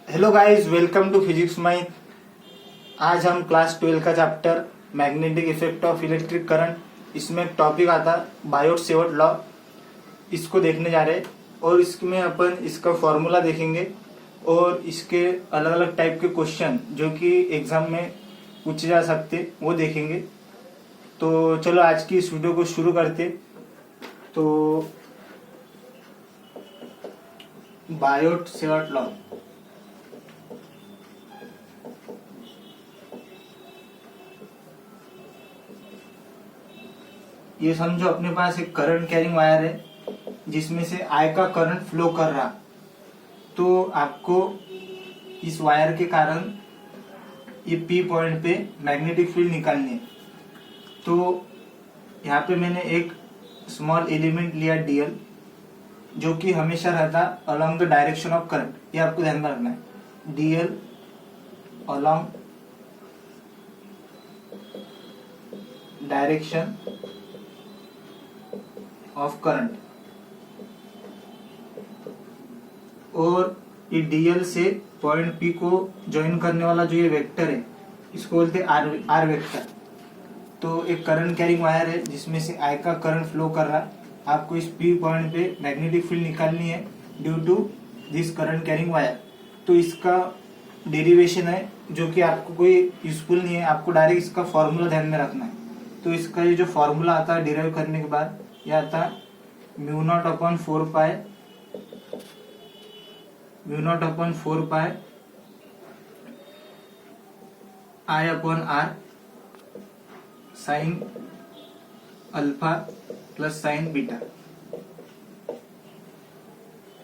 Hello guys, welcome to physics माइथ। आज हम क्लास 12 का chapter magnetic effect of electric current, इसमें एक टॉपिक आता बायोट सेवर्ट लॉ, इसको देखने जा रहे हैं। और इसमें अपन इसका फॉर्मूला देखेंगे और इसके अलग अलग टाइप के क्वेश्चन जो कि एग्जाम में पूछे जा सकते वो देखेंगे। तो चलो आज की इस वीडियो को शुरू करते। तो बायोट सेवर्ट लॉ, ये समझो अपने पास एक करंट कैरिंग वायर है जिसमें से आई का करंट फ्लो कर रहा। तो आपको इस वायर के कारण ये पी पॉइंट पे मैग्नेटिक फील्ड निकालनी है। तो यहाँ पे मैंने एक स्मॉल एलिमेंट लिया डीएल, जो कि हमेशा रहता along the direction of current. ये आपको ध्यान में रखना है, DL along direction of current. और ये डीएल से पॉइंट पी को ज्वाइन करने वाला जो ये वेक्टर है इसको बोलते हैं आर वेक्टर। तो एक करंट कैरिंग वायर है जिसमें से आई का करंट फ्लो कर रहा। आपको इस पी पॉइंट पे मैग्नेटिक फील्ड निकालनी है due to this current carrying wire. तो इसका डेरिवेशन है जो कि आपको कोई यूजफुल नहीं है, आपको डायरेक्ट इसका फॉर्मूला ध्यान में रखना है। तो इसका ये जो फॉर्मूला आता है डिराइव करने के बाद, ये आता है mu naught upon 4 pi I upon R sine alpha plus sine beta.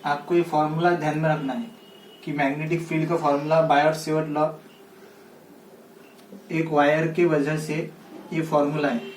आपको ये फॉर्मूला ध्यान में रखना है कि मैग्नेटिक फील्ड का फॉर्मूला बायोट सेवर्ट लॉ, एक वायर के वजह से ये फॉर्मूला है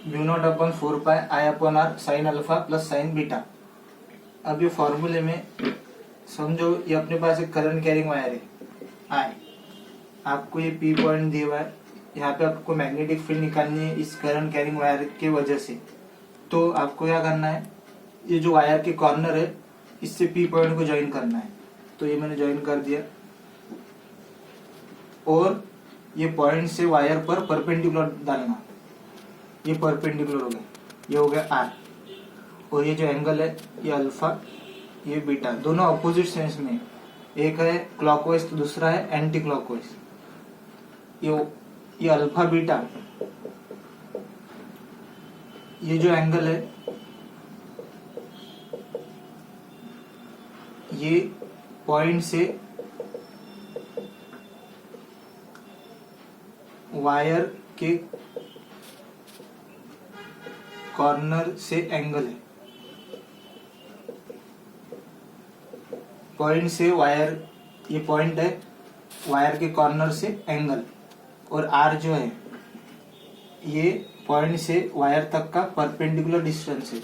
mu naught upon 4 pi I upon R sine alpha plus sine beta. अब ये फॉर्मूले में समझो ये अपने पास एक करंट कैरिंग वायर है आई, आपको ये पी पॉइंट दिया हुआ है, यहाँ पे आपको मैग्नेटिक फील्ड निकालनी है इस करंट कैरिंग वायर के वजह से। तो आपको क्या करना है, ये जो वायर के कॉर्नर है इससे पी पॉइंट को ज्वाइन करना है। तो ये मैंने ज्वाइन कर दिया और ये पॉइंट से वायर पर परपेंडिकुलर डालना। ये परपेंडिकुलर हो गया, ये हो गया आर। और ये जो एंगल है ये अल्फा, ये बीटा, दोनों अपोजिट सेंस में, एक है क्लॉकवाइज तो दूसरा है एंटी क्लॉकवाइज। ये अल्फा बीटा, ये जो एंगल है ये पॉइंट से वायर के कॉर्नर से एंगल है। पॉइंट से वायर, ये पॉइंट है वायर के कॉर्नर से एंगल। और आर जो है ये पॉइंट से वायर तक का परपेंडिकुलर डिस्टेंस है।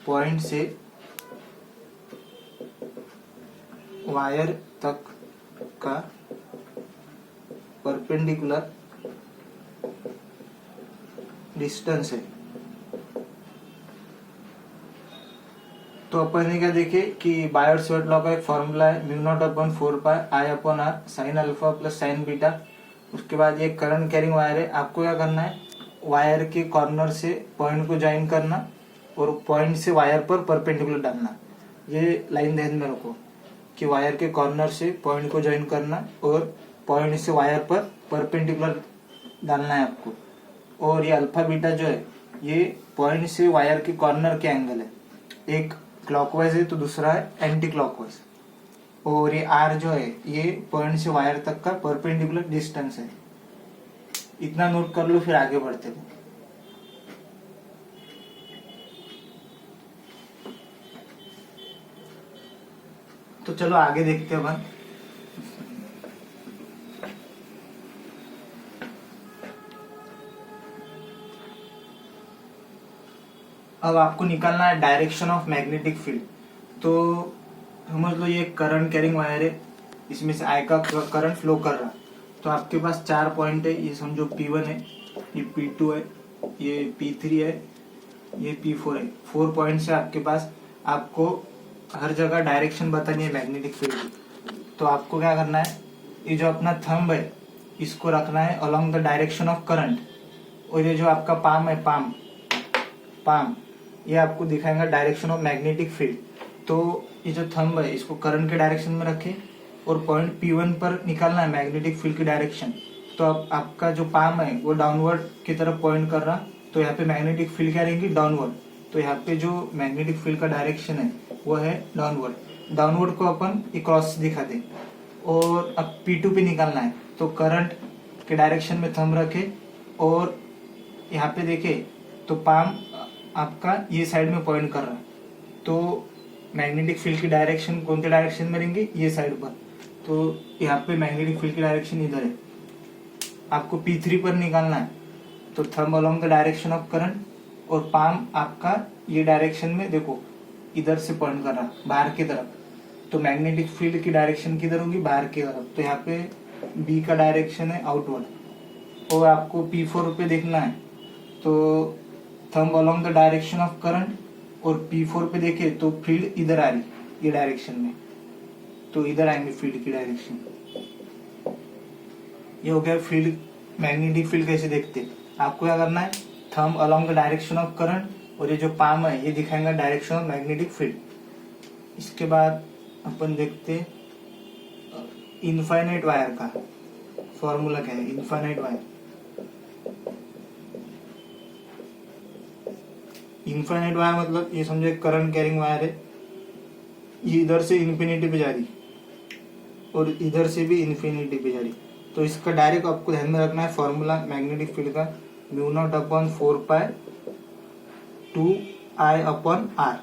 पॉइंट से वायर तक का परपेंडिकुलर डिस्टेंस है। तो अपन ने क्या देखे कि बायोट सेवर्ट लॉ का एक फॉर्मूला है mu naught upon 4 pi I upon R sine alpha plus sine beta. उसके बाद ये करंट कैरिंग वायर है, आपको क्या करना है, वायर के कॉर्नर से पॉइंट को ज्वाइन करना और पॉइंट से वायर पर परपेंडिकुलर डालना। ये लाइन ध्यान में रखो कि वायर के कॉर्नर से पॉइंट को ज्वाइन करना और पॉइंट से वायर पर परपेंडिकुलर डालना है आपको। और ये अल्फा बीटा जो है ये पॉइंट से वायर के कॉर्नर के एंगल है, एक क्लॉकवाइज है तो दूसरा है एंटी क्लॉकवाइज। और ये आर जो है ये पॉइंट से वायर तक का परपेंडिकुलर डिस्टेंस है। इतना नोट कर लो, फिर आगे बढ़ते हैं। तो चलो आगे देखते हैं अपन। अब आपको निकालना है डायरेक्शन ऑफ मैग्नेटिक फील्ड। तो समझ लो ये करंट कैरिंग वायर है, इसमें से आई का करंट फ्लो कर रहा। तो आपके पास 4 पॉइंट है, ये समझो P1 है, ये P2 है, ये P3 है, ये P4 है। 4 पॉइंट से आपके पास आपको हर जगह डायरेक्शन बतानी है मैग्नेटिक फील्ड की। तो आपको क्या करना है, ये जो अपना थंब है इसको रखना है along the direction of current, और ये जो आपका पाम है, पाम ये आपको दिखाएगा डायरेक्शन ऑफ मैग्नेटिक फील्ड। तो ये जो थंब है इसको करंट के डायरेक्शन में रखें और पॉइंट P1 पर निकालना है मैग्नेटिक फील्ड की डायरेक्शन। तो अब आपका जो पाम है वो डाउनवर्ड की तरफ पॉइंट कर रहा, तो यहाँ पे मैग्नेटिक फील्ड क्या रहेंगी, डाउनवर्ड। तो यहाँ पे जो मैग्नेटिक फील्ड का डायरेक्शन है वो है डाउनवर्ड। डाउनवर्ड को अपन ये क्रॉस दिखा दे, और अब P2 पे निकालना है। तो करंट के डायरेक्शन में थंब रखे और यहाँ पे देखे तो पाम आपका ये साइड में पॉइंट कर रहा है। तो मैग्नेटिक फील्ड की डायरेक्शन कौन से डायरेक्शन में रहेंगी, ये साइड पर। तो यहाँ पे मैग्नेटिक फील्ड की डायरेक्शन इधर है, आपको P3 पर निकालना है। तो thumb along the direction of current और पाम आपका ये डायरेक्शन में देखो इधर से पॉइंट कर रहा बाहर की तरफ। तो मैग्नेटिक फील्ड की डायरेक्शन किधर होगी, बाहर की तरफ। तो यहाँ पे B का डायरेक्शन है आउटवर्ड, और आपको P4 पे देखना है। तो thumb along the direction of current और P4 पे देखे तो फील्ड इधर आ रही ये डायरेक्शन में, तो इधर आएंगे फील्ड की डायरेक्शन। ये हो गया फील्ड, मैग्नेटिक फील्ड कैसे देखते। आपको क्या करना है, thumb along the direction of current, और ये जो पाम है ये दिखाएगा डायरेक्शन ऑफ मैग्नेटिक फील्ड। इसके बाद अपन देखते इनफाइनाइट वायर का फॉर्मूला क्या है। इनफाइनाइट वायर, इनफाइनाइट वायर मतलब ये समझो एक करंट कैरिंग वायर है, ये इधर से इन्फिनिटी पे जा रही और इधर से भी इन्फिनिटी पे जा रही। तो इसका डायरेक्ट आपको ध्यान में रखना है फॉर्मूला मैग्नेटिक फील्ड का, μ0/4π 2I/r,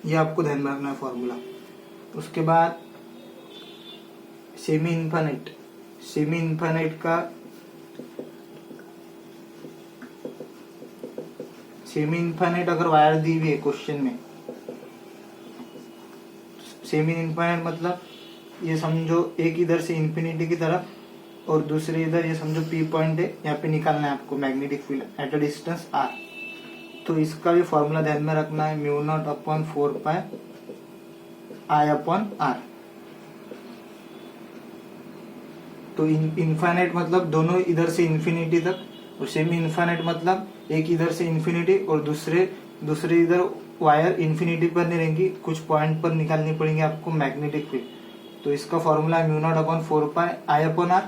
ये आपको ध्यान में रखना है फॉर्मूला। उसके बाद सेमी इनफाइनाइट, सेमी इनफाइनाइट का, सेमी इनफाइनाइट अगर वायर दी हुई है क्वेश्चन में, सेमी इनफाइनाइट मतलब ये समझो एक इधर से इन्फिनिटी की तरफ और दूसरे इधर ये समझो P पॉइंट है, यहाँ पे निकालना है आपको magnetic field at a distance R। तो इसका भी फॉर्मूला ध्यान में रखना है, μ0/4π I/r। तो इनफाइनाइट मतलब दोनों इधर से इन्फिनिटी तक, और सेमी इनफाइनाइट मतलब एक इधर से इन्फिनिटी और दूसरे इधर वायर इन्फिनिटी पर नहीं रहेंगी, कुछ पॉइंट पर निकालनी पड़ेंगे आपको मैग्नेटिक फील्ड। तो इसका फॉर्मूला है μ0/4π I/r,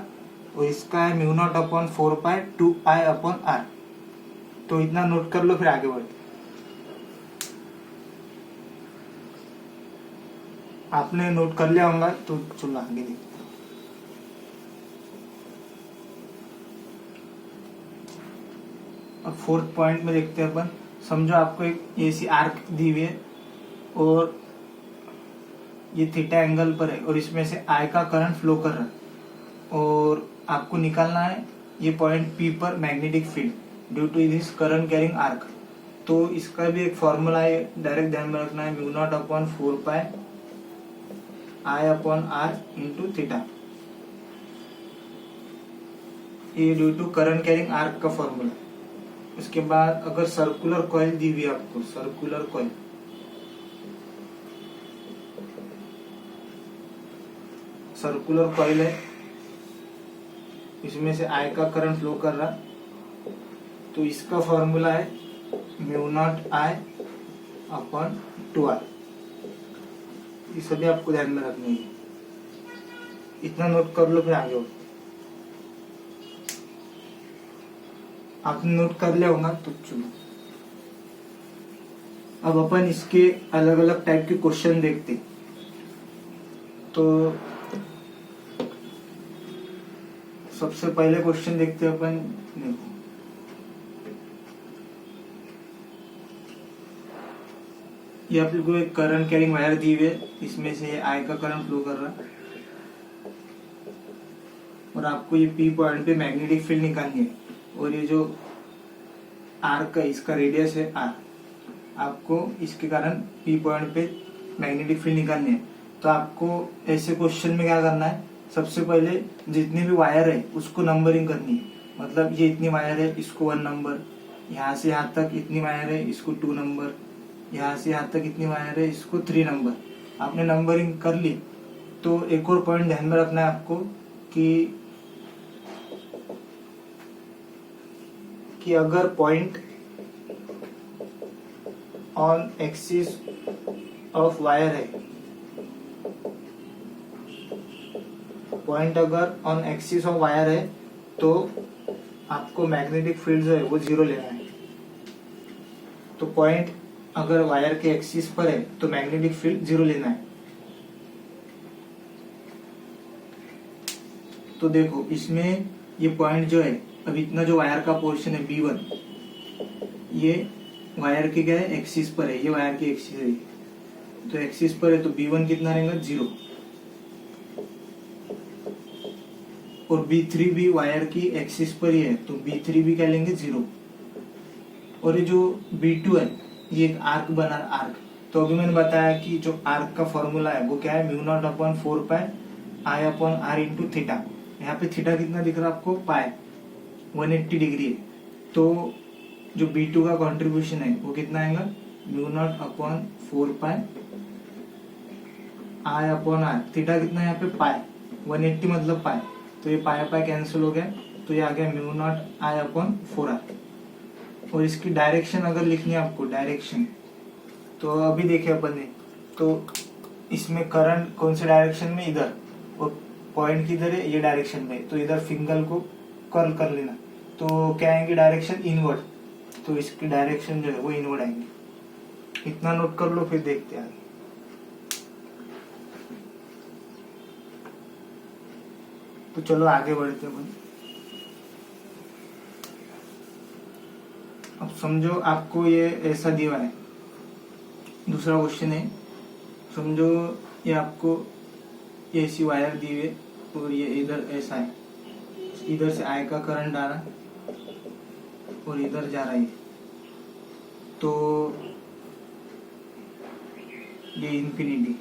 और इसका है μ0/4π 2I/r। तो इतना नोट कर लो, फिर आगे बढ़ते। आपने नोट कर लिया होगा तो चलो आगे देखते। अब फोर्थ पॉइंट में देखते हैं अपन। समझो आपको एक ऐसी आर्क दी हुई है और ये थीटा एंगल पर है, और इसमें से I का करंट फ्लो कर रहा है, और आपको निकालना है ये पॉइंट P पर magnetic field due to this current carrying arc. तो इसका भी एक फॉर्मूला है, डायरेक्ट ध्यान में रखना है, μ0/4π I/r इंटू थीटा, ये due to current carrying arc का फॉर्मूला। उसके बाद अगर सर्कुलर कॉइल दी हुई आपको, सर्कुलर कॉइल, सर्कुलर कॉइल है, इसमें से I का करंट फ्लो कर रहा, तो इसका फॉर्मूला है μ0I/2r। ये सभी आपको ध्यान में रखनी है, इतना नोट कर लो, फिर आगे हो। आपने नोट कर लिया होगा तो चलो अब अपन इसके अलग अलग टाइप के क्वेश्चन देखते। तो सबसे पहले क्वेश्चन देखते हैं अपन, देखो ये आप लोगों को एक करंट कैरिंग वायर दी हुई है, इसमें से I का करंट फ्लो कर रहा है, और आपको ये P पॉइंट पे मैग्नेटिक फील्ड निकालनी है, और ये जो आर्क है इसका रेडियस है R, आपको इसके कारण P पॉइंट पे मैग्नेटिक फील्ड निकालनी है। तो आपको ऐसे क्वेश्चन में क्या करना है, सबसे पहले जितनी भी वायर है उसको नंबरिंग करनी है। मतलब ये इतनी वायर है, इसको 1 नंबर, यहाँ से यहाँ तक इतनी वायर है, इसको 2 नंबर, यहाँ से यहाँ तक कितनी वायर है, इसको 3 नंबर। आपने नंबरिंग कर ली। तो एक और पॉइंट ध्यान में रखना है आपको कि अगर point on axis of wire है, पॉइंट अगर ऑन एक्सिस ऑफ वायर है तो आपको मैग्नेटिक फील्ड जो है वो 0 लेना है। तो पॉइंट अगर वायर के एक्सिस पर है तो मैग्नेटिक फील्ड 0 लेना है। तो देखो इसमें ये पॉइंट जो है, अब इतना जो वायर का पोर्शन है B1, ये वायर के क्या है, एक्सिस पर है, ये वायर की एक्सिस है। तो एक्सिस पर है तो B1 कितना रहेगा, 0। और B3 भी वायर की एक्सिस पर ही है तो B3 भी क्या लेंगे, 0। और ये जो B2 है ये एक आर्क बना, आर्क। तो अभी मैंने बताया कि जो आर्क का फॉर्मूला है वो क्या है, μ0/4π I/r इंटू थीटा। यहाँ पे थीटा कितना दिख रहा है आपको, पाई, 180 डिग्री है। तो जो B2 का कंट्रीब्यूशन है वो कितना आएगा, μ0/4π I/r। थीटा कितना है यहाँ पे, पाई, 180 मतलब पाई। तो ये पाई पाई कैंसिल हो गया, तो ये आ गया μ0I/4r। और इसकी डायरेक्शन अगर लिखनी है आपको, डायरेक्शन, तो अभी देखे अपन ने, तो इसमें करंट कौन से डायरेक्शन में, इधर, और पॉइंट किधर है, ये डायरेक्शन में। तो इधर फिंगर को कर्ल कर लेना, तो क्या आएंगे डायरेक्शन, इनवर्ड। तो इसकी डायरेक्शन जो है वो इनवर्ड आएंगे। इतना नोट कर लो, फिर देखते हैं आगे। तो चलो आगे बढ़ते हैं। अब समझो आपको ये ऐसा दिया है, दूसरा क्वेश्चन है, समझो ये आपको ये ऐसी वायर दी है और ये इधर ऐसा है, इधर से I का करंट आ रहा है और इधर जा रहा है। तो ये इन्फिनिटी,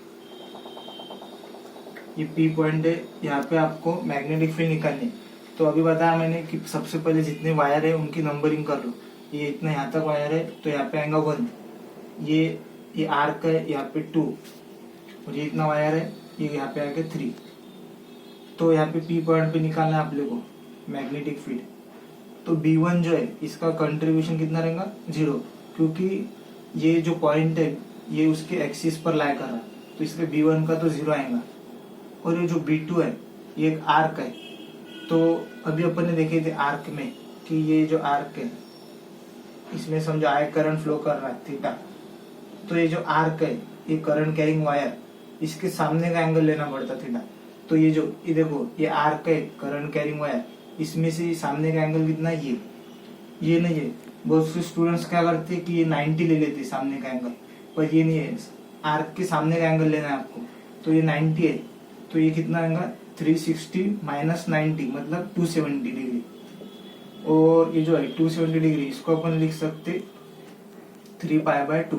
ये P पॉइंट है, यहाँ पे आपको मैग्नेटिक फील्ड निकालनी है। तो अभी बताया मैंने कि सबसे पहले जितने वायर है उनकी नंबरिंग कर लो। ये इतना यहाँ तक वायर है तो यहाँ पे आएगा 1, ये आर्क है, यहाँ पे 2, और ये इतना वायर है, ये यहाँ पे आएगा 3। तो यहाँ पे P पॉइंट पे निकालना है आप लोगों को मैग्नेटिक फील्ड। तो B1 जो है इसका कंट्रीब्यूशन कितना रहेगा, 0, क्योंकि ये जो पॉइंट है ये उसके एक्सिस पर लाई कर रहा है, तो इसलिए B1 का तो 0 आएगा। और ये जो B2 है ये एक आर्क है। तो अभी अपन ने देखे थे आर्क में कि ये जो आर्क है इसमें समझो I करंट फ्लो कर रहा है, थीटा। तो ये जो आर्क है, ये करंट कैरिंग वायर, इसके सामने का एंगल लेना पड़ता थीटा। तो ये जो ये देखो ये आर्क है, करंट कैरिंग वायर, इसमें से सामने का एंगल कितना है, ये नहीं है। बहुत से स्टूडेंट्स क्या करते हैं कि ये 90 ले लेते सामने का एंगल, पर ये नहीं है। आर्क के सामने का एंगल लेना है आपको, तो ये 90 है, तो ये कितना आएगा, 360 माइनस 90 मतलब 270 डिग्री। और ये जो है 270 डिग्री, इसको अपन लिख सकते 3π/2,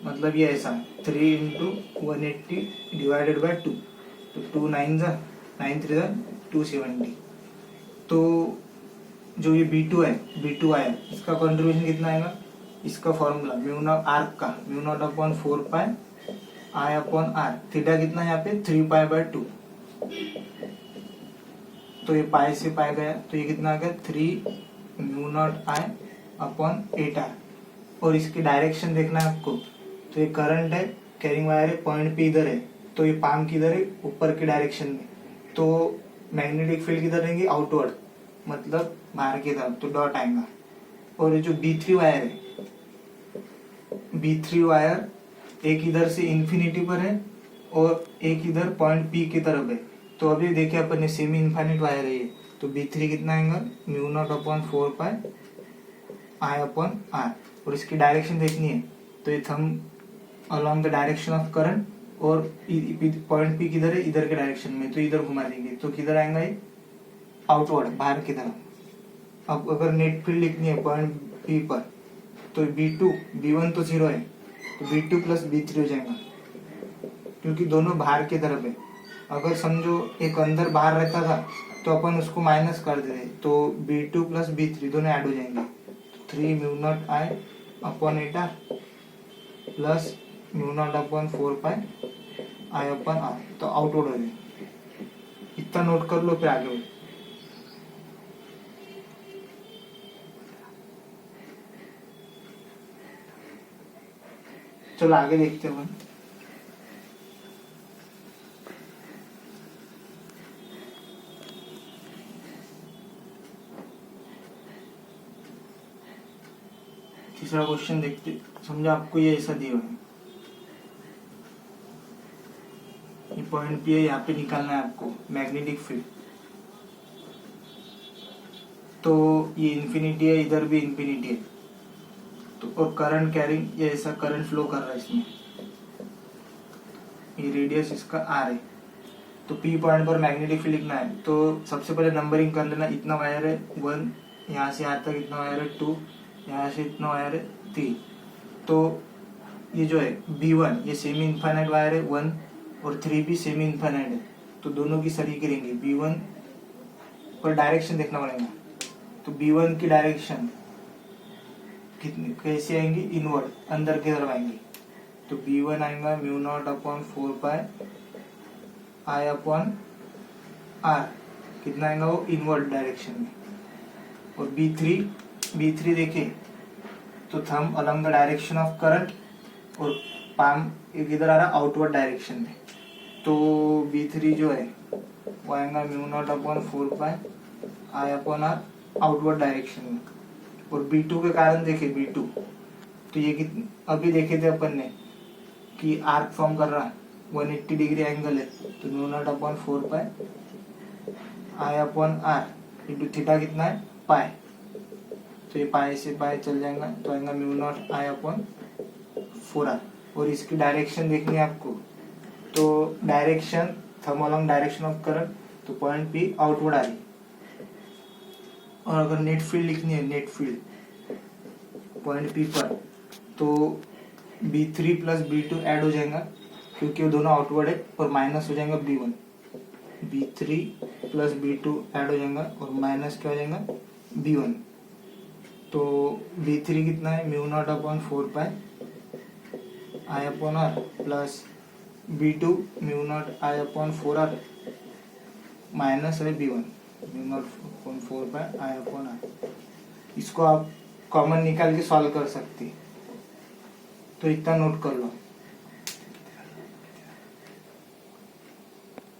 मतलब ये ऐसा 3 इंटू 180 डिवाइडेड बाय 2। तो 2 9 जा 9 3 जा 270। तो जो ये B2 है, B2 आया, इसका कंट्रीब्यूशन कितना आएगा, इसका फॉर्मूला आर्क का μ0/4π I/r। थीटा कितना है यहाँ पे, 3π/2। तो ये पाई से पाई गया, तो ये कितना आ गया, 3μ0I/8r। और इसकी डायरेक्शन देखना है आपको। तो ये करंट है, कैरिंग वायर है, पॉइंट पे इधर है, तो ये पाम किधर है, ऊपर की डायरेक्शन में। तो मैग्नेटिक फील्ड किधर रहेंगे, आउटवर्ड, मतलब बाहर की तरफ, तो डॉट आएगा। और ये जो B3 वायर है, B3 वायर एक इधर से इंफिनिटी पर है और एक इधर पॉइंट P की तरफ है। तो अभी देखिए अपन ने सेमी इनफाइनाइट वायर है ये, तो B3 कितना आएगा, μ0/4π I/r। और इसकी डायरेक्शन देखनी है, तो ये thumb along the direction of current, और पॉइंट P किधर है, इधर के डायरेक्शन में, तो इधर घुमा देंगे, तो किधर आएगा ये, आउटवर्ड, बाहर की तरफ। अब अगर नेट फील्ड लिखनी है पॉइंट P पर, तो B2 B1 तो 0 है, तो B2 प्लस B3 हो जाएगा, क्योंकि दोनों बाहर की तरफ है। अगर समझो एक अंदर बाहर रहता था तो अपन उसको माइनस कर देते, तो B2 प्लस B3 दोनों ऐड हो जाएंगे, 3μ0I/8r। Plus mu naught upon 4 pi I upon R. तो आउटवर्ड हो जाए, इतना नोट कर लो फिर आगे बढ़ो। चलो आगे देखते हैं। तीसरा क्वेश्चन देखते, समझो आपको ये ऐसा दिया है, ये पॉइंट पी है, यहाँ पे निकालना है आपको मैग्नेटिक फील्ड। तो ये इन्फिनिटी है, इधर भी इन्फिनिटी है, तो और करंट कैरिंग, ये ऐसा करंट फ्लो कर रहा है इसमें, ये रेडियस इसका आर है। तो पी पॉइंट पर मैग्नेटिक फील्ड लिखना है, तो सबसे पहले नंबरिंग कर लेना। इतना वायर है 1, यहाँ से यहाँ तक इतना वायर है 2, यहाँ से इतना वायर है 3। तो ये जो है B1 ये सेमी इनफाइनाइट वायर है 1 और 3 भी सेमी इनफाइनाइट है, तो दोनों की सरी करेंगे। B1 पर डायरेक्शन देखना पड़ेगा, तो B1 की डायरेक्शन कितनी कैसे आएंगी, इनवर्ड, अंदर की तरफ आएंगी। तो B1 आएगा mu naught upon 4 pi I upon R, कितना आएगा वो इनवर्ड डायरेक्शन में। और B3 देखें तो thumb along the direction of current और पाम इधर आ रहा आउटवर्ड डायरेक्शन में। तो B3 जो है वो आएगा mu naught upon 4 pi I upon R outward direction में। और B2 के कारण देखे, B2 तो ये कितने अभी देखे थे अपन ने कि आर्क फॉर्म कर रहा है, 180 डिग्री एंगल है, तो mu naught upon 4 pi I upon R into theta कितना है पाई। तो ये पाई से पाई चल जाएगा, तो आएगा mu naught I upon 4r। और इसकी डायरेक्शन देखनी है आपको, तो direction thumb along direction of current, तो पॉइंट पी आउटवर्ड आ रही। और अगर नेट फील्ड लिखनी है, नेट फील्ड पॉइंट पी पर, तो B3 प्लस B2 ऐड हो जाएगा क्योंकि वो दोनों आउटवर्ड है, और माइनस हो जाएगा B1। B3 plus B2 add हो जाएगा और माइनस क्या हो जाएगा B1। तो B3 कितना है mu naught upon 4 pi I upon R plus B2 mu naught I upon 4r minus है B1 mu naught upon 4 pi I upon R. इसको आप कॉमन निकाल के सॉल्व कर सकते, तो इतना नोट कर लो।